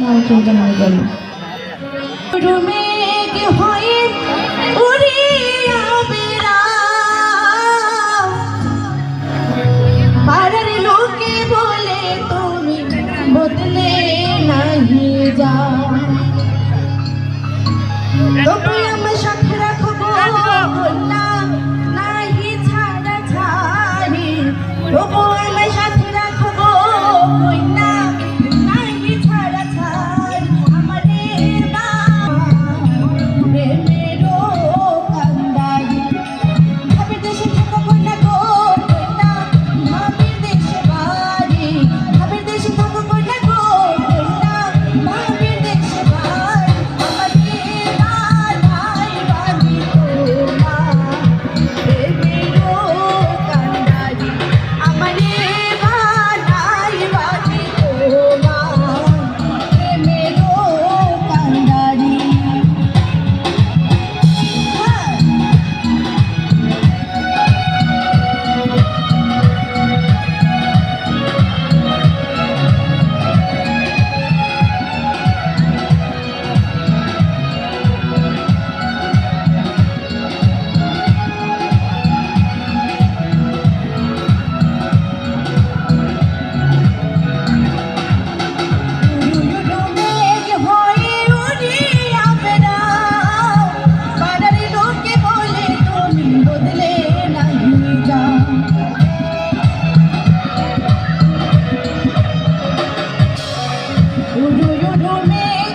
নাও চিন্তা নাই গেল পাড়ার লোকে বলে তুমি বদলে নাহি যাও, তবু আমার সাথে রাখো না নাহি ছাড়া ছাড়ি, তবু আমার সাথে রাখো না নাহি ছাড়া ছাড়ি। আমারে প্রেমেরও কান্দারি ভাবে দেশে থাকো না গো না, ভাবের দেশে বাড়ি ভাবে দেশে থাকো না গো না, ভাবের দেশে বাড়ি। আমারে বালাই বাড়ি তোমা প্রেমেরও কান্দারি, আমারে বালাই বাড়ি তোমা প্রেমেরও কান্দারি। মেঘ